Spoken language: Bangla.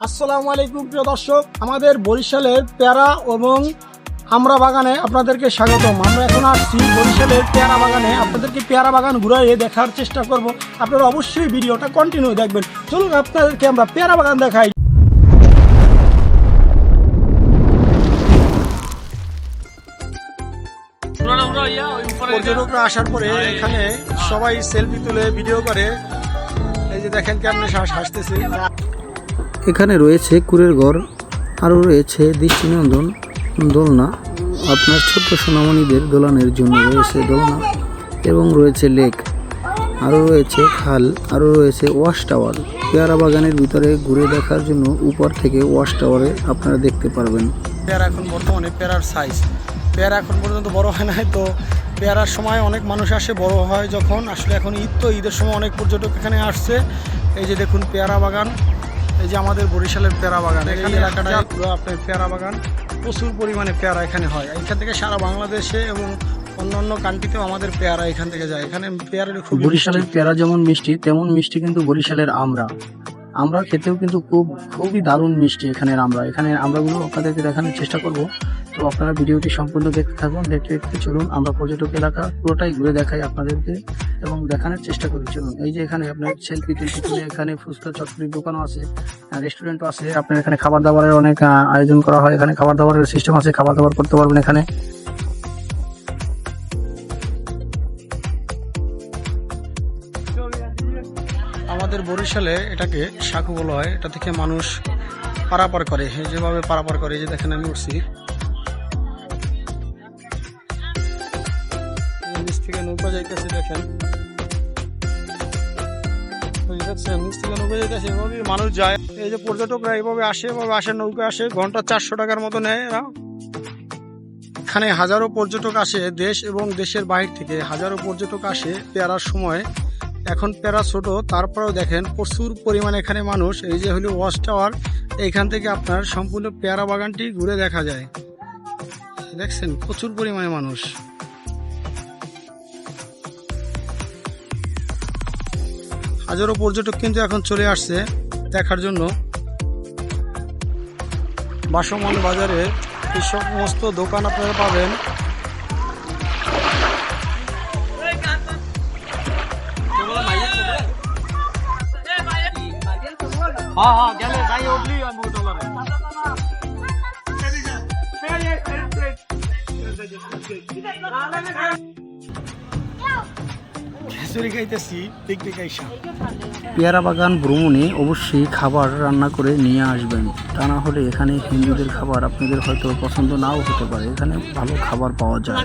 আসসালামু আলাইকুম প্রিয় দর্শক, আমাদের বরিশালের পেয়ারা এবং আমরা বাগানে আপনাদেরকে স্বাগতম। আমরা এখন আসছি বরিশালের পেয়ারা বাগানে, আপনাদেরকে পেয়ারা বাগান ঘুরিয়ে দেখার চেষ্টা করব। আপনারা অবশ্যই ভিডিওটা কন্টিনিউ দেখবেন। চলুন আপনাদেরকে আমরা পেয়ারা বাগান দেখাই। পর্যটকরা আসার পরে এখানে সবাই সেলফি তুলে ভিডিও করে। এই যে দেখেন কেমনে হাসতেছে। এখানে রয়েছে কুড়ের ঘর, আরও রয়েছে দৃষ্টিনন্দন দোলনা, আপনার ছোট্ট সোনামণিদের দোলানের জন্য রয়েছে দোলনা, এবং রয়েছে লেক, আরও রয়েছে খাল, আরও রয়েছে ওয়াশ টাওয়ার। পেয়ারা বাগানের ভিতরে ঘুরে দেখার জন্য উপর থেকে ওয়াশ টাওয়ারে আপনারা দেখতে পারবেন। পেয়ারা এখন বর্তমানে পেয়ারার সাইজ, পেয়ারা এখন পর্যন্ত বড় হয় নাই, তো পেয়ারার সময় অনেক মানুষ আসে, বড় হয় যখন আসলে এখন ঈদ, তো ঈদের সময় অনেক পর্যটক এখানে আসছে। এই যে দেখুন পেয়ারা বাগান, এই যে আমাদের বরিশালের পেয়ারা বাগান, এখানে এলাকাটা পুরো আপনার পেয়ারা বাগান, প্রচুর পরিমাণে পেয়ারা এখানে হয়। এখান থেকে সারা বাংলাদেশে এবং অন্যান্য কান্ট্রিতেও আমাদের পেয়ারা এখান থেকে যায়। এখানে পেয়ারা খুব, বরিশালের পেয়ারা যেমন মিষ্টি তেমন মিষ্টি কিন্তু বরিশালের আমরা খেতেও কিন্তু খুবই দারুণ মিষ্টি এখানের এখানে আমরাগুলো আপনাদেরকে দেখানোর চেষ্টা করব। তো আপনারা ভিডিওটি সম্পূর্ণ দেখতে থাকুন। দেখতে দেখতে চলুন আমরা পর্যটক এলাকা পুরোটাই ঘুরে দেখাই আপনাদেরকে এবং দেখানোর চেষ্টা করি। চলুন, এই যে এখানে আপনার সেলফি তুলে, এখানে ফুচকা চটপটির দোকানও আছে, রেস্টুরেন্টও আছে। আপনার এখানে খাবার দাবারের অনেক আয়োজন করা হয়, এখানে খাবার দাবারের সিস্টেম আছে, খাবার দাবার করতে পারবেন এখানে। আমাদের বরিশালে এটাকে সাঁকু বলা হয়, এটা থেকে মানুষ পারাপার করে, যেভাবে পারাপার করে। এই যে দেখেন আমি উঠছি, নিচ থেকে নৌকা যাইতেছে, দেখেন নিচ থেকে নৌকা যাইতেছে, এভাবে মানুষ যায়। এই যে পর্যটকরা এভাবে আসে, নৌকা আসে, ঘন্টা 400 টাকার মতো নেয় এরা। এখানে হাজারো পর্যটক আসে, দেশ এবং দেশের বাইরে থেকে হাজারো পর্যটক আসে পেয়ারার সময়। এখন পেয়ারা ছোট, তারপরেও দেখেন প্রচুর পরিমাণে এখানে মানুষ। এই যে হলো ওয়াচ টাওয়ার, এইখান থেকে আপনার সম্পূর্ণ পেয়ারা বাগানটি ঘুরে দেখা যায়। দেখছেন প্রচুর পরিমাণে মানুষ। হাজারো পর্যটক কিন্তু এখন চলে আসছে দেখার জন্য। বাসমান বাজারে এই সমস্ত দোকান আপনারা পাবেন। পেয়ারা বাগান ভ্রমণে অবশ্যই খাবার রান্না করে নিয়ে আসবেন, তা না হলে এখানে হিন্দুদের খাবার আপনাদের হয়তো পছন্দ নাও হতে পারে। এখানে ভালো খাবার পাওয়া যায়।